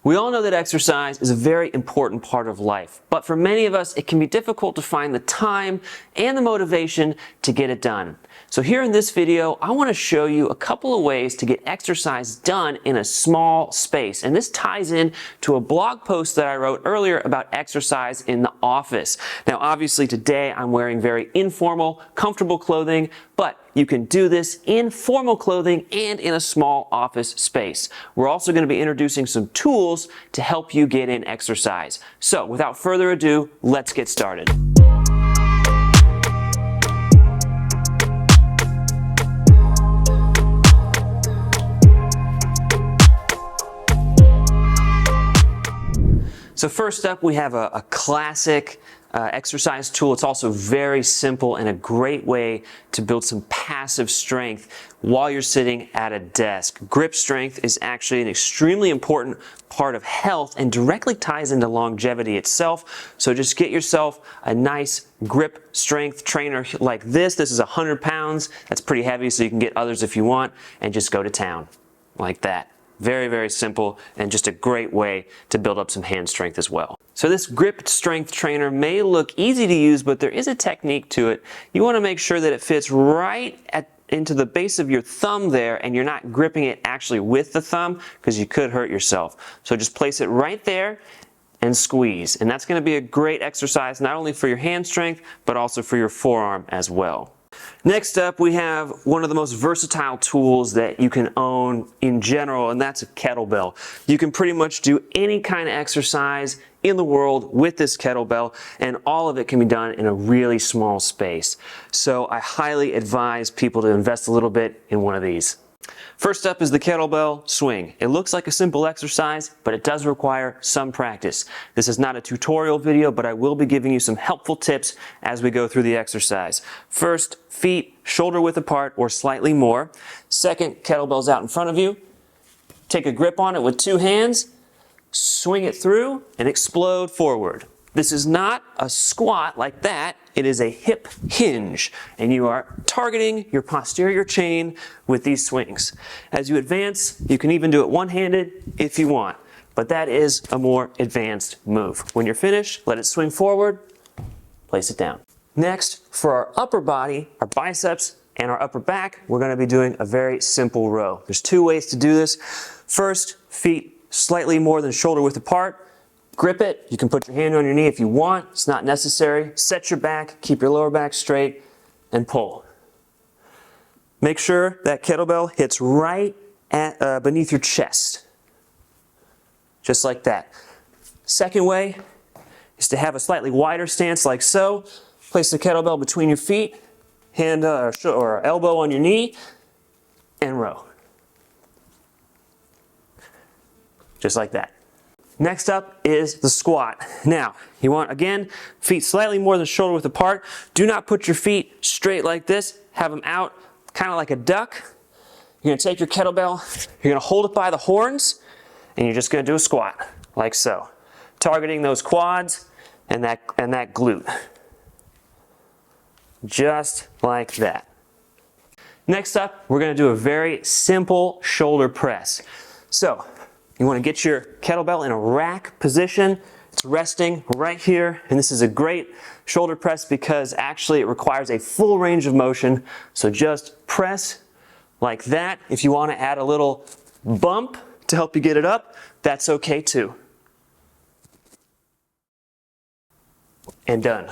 We all know that exercise is a very important part of life, but for many of us, it can be difficult to find the time and the motivation to get it done. So here in this video, I want to show you a couple of ways to get exercise done in a small space. And this ties in to a blog post that I wrote earlier about exercise in the office. Now, obviously today I'm wearing very informal, comfortable clothing, but you can do this in formal clothing and in a small office space. We're also going to be introducing some tools to help you get in exercise. So without further ado, let's get started. So first up, we have a classic exercise tool. It's also very simple and a great way to build some passive strength while you're sitting at a desk. Grip strength is actually an extremely important part of health and directly ties into longevity itself. So just get yourself a nice grip strength trainer like this. This is 100 pounds. That's pretty heavy, so you can get others if you want, and just go to town like that. Very, very simple and just a great way to build up some hand strength as well. So this grip strength trainer may look easy to use, but there is a technique to it. You want to make sure that it fits right into the base of your thumb there, and you're not gripping it actually with the thumb because you could hurt yourself. So just place it right there and squeeze. And that's going to be a great exercise not only for your hand strength, but also for your forearm as well. Next up, we have one of the most versatile tools that you can own in general, and that's a kettlebell. You can pretty much do any kind of exercise in the world with this kettlebell, and all of it can be done in a really small space. So I highly advise people to invest a little bit in one of these. First up is the kettlebell swing. It looks like a simple exercise, but it does require some practice. This is not a tutorial video, but I will be giving you some helpful tips as we go through the exercise. First, feet shoulder width apart or slightly more. Second, kettlebell's out in front of you. Take a grip on it with two hands, swing it through, and explode forward. This is not a squat like that. It is a hip hinge, and you are targeting your posterior chain with these swings. As you advance, you can even do it one-handed if you want, but that is a more advanced move. When you're finished, let it swing forward, place it down. Next, for our upper body, our biceps, and our upper back, we're going to be doing a very simple row. There's two ways to do this. First, feet slightly more than shoulder width apart. Grip it. You can put your hand on your knee if you want. It's not necessary. Set your back, keep your lower back straight, and pull. Make sure that kettlebell hits right at, beneath your chest. Just like that. Second way is to have a slightly wider stance like so. Place the kettlebell between your feet, hand or elbow on your knee, and row. Just like that. Next up is the squat. Now, you want, again, feet slightly more than shoulder width apart. Do not put your feet straight like this. Have them out kind of like a duck. You're going to take your kettlebell, you're going to hold it by the horns, and you're just going to do a squat, like so. Targeting those quads and that glute. Just like that. Next up, we're going to do a very simple shoulder press. So, you want to get your kettlebell in a rack position. It's resting right here, and this is a great shoulder press because actually it requires a full range of motion. So just press like that. If you want to add a little bump to help you get it up, that's okay too. And done.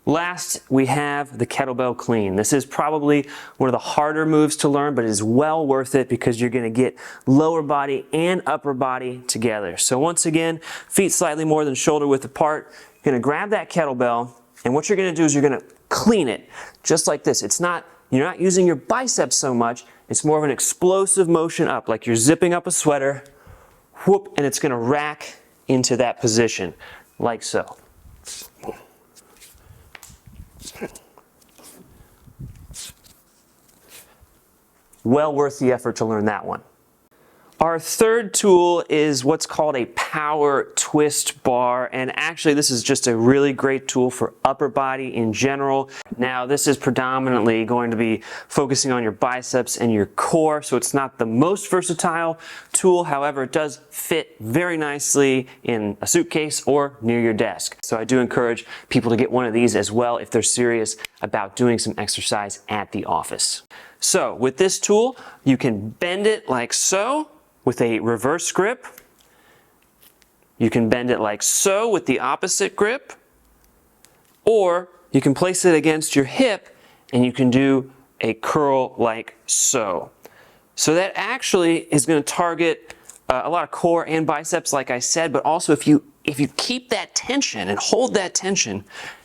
Last, we have the kettlebell clean. This is probably one of the harder moves to learn, but it is well worth it because you're going to get lower body and upper body together. So once again, feet slightly more than shoulder width apart. You're going to grab that kettlebell, and what you're going to do is you're going to clean it just like this. You're not using your biceps so much. It's more of an explosive motion up, like you're zipping up a sweater, whoop, and it's going to rack into that position, like so. Well worth the effort to learn that one. Our third tool is what's called a power twist bar, and actually this is just a really great tool for upper body in general. Now this is predominantly going to be focusing on your biceps and your core, so it's not the most versatile tool. However, it does fit very nicely in a suitcase or near your desk. So I do encourage people to get one of these as well if they're serious about doing some exercise at the office. So with this tool, you can bend it like so with a reverse grip. You can bend it like so with the opposite grip, or you can place it against your hip and you can do a curl like so. So that actually is going to target a lot of core and biceps, like I said, but also if you keep that tension and hold that tension,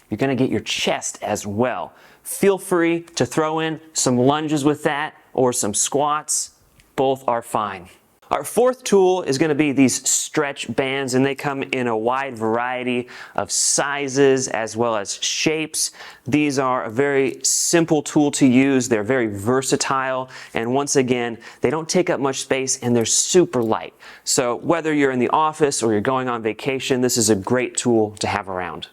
you're going to get your chest as well. Feel free to throw in some lunges with that or some squats. Both are fine. Our fourth tool is going to be these stretch bands, and they come in a wide variety of sizes as well as shapes. These are a very simple tool to use. They're very versatile, and once again, they don't take up much space and they're super light. So whether you're in the office or you're going on vacation, this is a great tool to have around.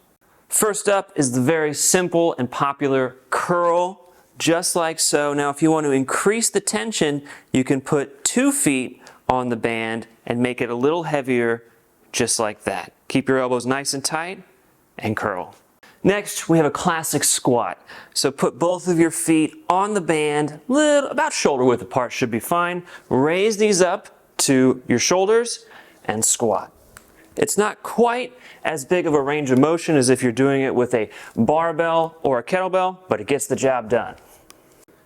First up is the very simple and popular curl, just like so. Now if you want to increase the tension, you can put 2 feet on the band and make it a little heavier, just like that. Keep your elbows nice and tight and curl. Next, we have a classic squat. So put both of your feet on the band, about shoulder width apart should be fine. Raise these up to your shoulders and squat. It's not quite as big of a range of motion as if you're doing it with a barbell or a kettlebell, but it gets the job done.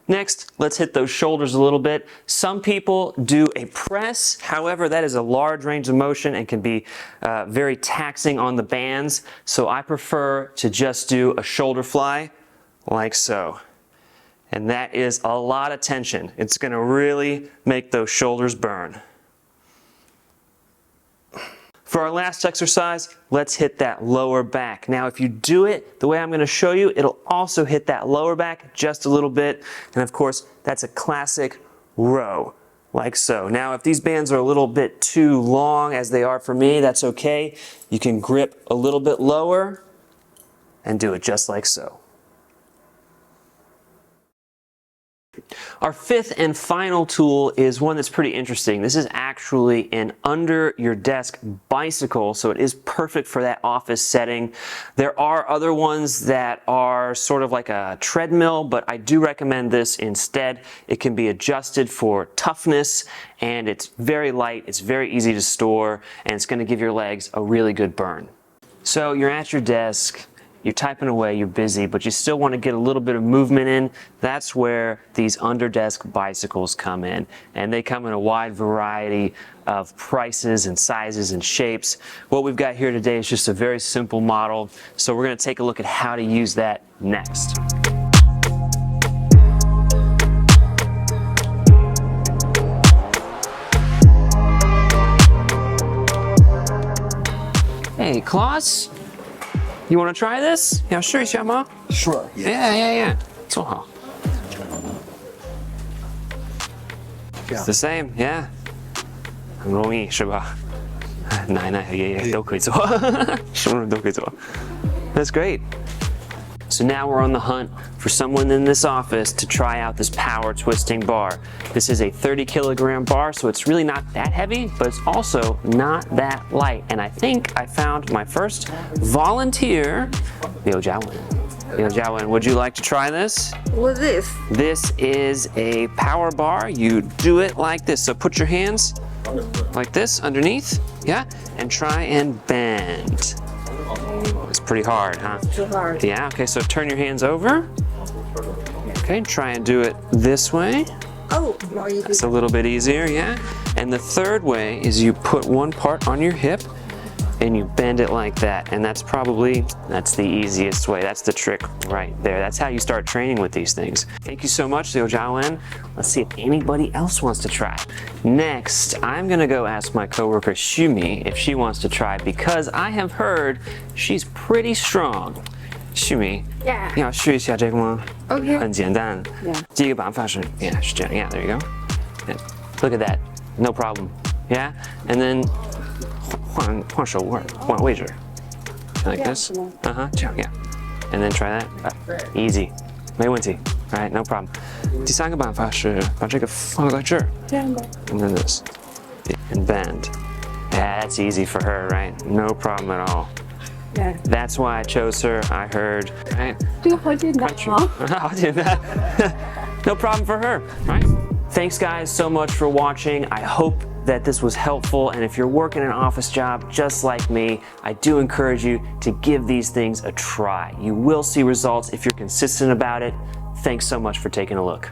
Next, let's hit those shoulders a little bit. Some people do a press. However, that is a large range of motion and can be very taxing on the bands. So I prefer to just do a shoulder fly like so. And that is a lot of tension. It's going to really make those shoulders burn. For our last exercise, let's hit that lower back. Now, if you do it the way I'm going to show you, it'll also hit that lower back just a little bit. And of course, that's a classic row, like so. Now, if these bands are a little bit too long, as they are for me, that's okay. You can grip a little bit lower and do it just like so. Our fifth and final tool is one that's pretty interesting. This is actually an under your desk bicycle, so it is perfect for that office setting. There are other ones that are sort of like a treadmill, but I do recommend this instead. It can be adjusted for toughness, and it's very light, it's very easy to store, and it's going to give your legs a really good burn. So you're at your desk, you're typing away, you're busy, but you still want to get a little bit of movement in. That's where these under-desk bicycles come in. And they come in a wide variety of prices and sizes and shapes. What we've got here today is just a very simple model. So we're going to take a look at how to use that next. Hey, Klaus? You want to try this? 要试一下吗? Sure. Yeah. 做好. It's the same, yeah. 很容易是吧？奶奶和爷爷都可以做，什么人都可以做。That's great. So now we're on the hunt for someone in this office to try out this power twisting bar. This is a 30-kilogram bar, so it's really not that heavy, but it's also not that light. And I think I found my first volunteer, Liu Jiawen. Liu Jiawen, would you like to try this? What's this? This is a power bar. You do it like this. So put your hands like this underneath, yeah, and try and bend. It's pretty hard, huh? Too hard. Yeah, okay, so turn your hands over. Okay, try and do it this way. Oh, more easy. It's a little bit easier, yeah? And the third way is you put one part on your hip and you bend it like that. And that's the easiest way. That's the trick right there. That's how you start training with these things. Thank you so much, Liu Jiawen. Let's see if anybody else wants to try. Next, I'm gonna go ask my coworker Xumi if she wants to try, because I have heard she's pretty strong. Xumi, Yeah. 你要试一下这个吗? Okay. 很简单. Yeah. 第一个办法是 yeah, 是这样. Yeah, there you go. Yeah. Look at that. No problem. Yeah, and then 换手腕，换位置，like this. 这样 yeah. And then try that. Easy. 没问题 Right, no problem. 第三个办法是把这个放在这儿，这样的。 and then this, and bend. Yeah, that's easy for her, right? No problem at all. Yeah. That's why I chose her. I heard, right? 这个好简单啊。I'll do that. No problem for her, right? Thanks, guys, so much for watching. I hope that this was helpful. And if you're working an office job just like me, I do encourage you to give these things a try. You will see results if you're consistent about it. Thanks so much for taking a look.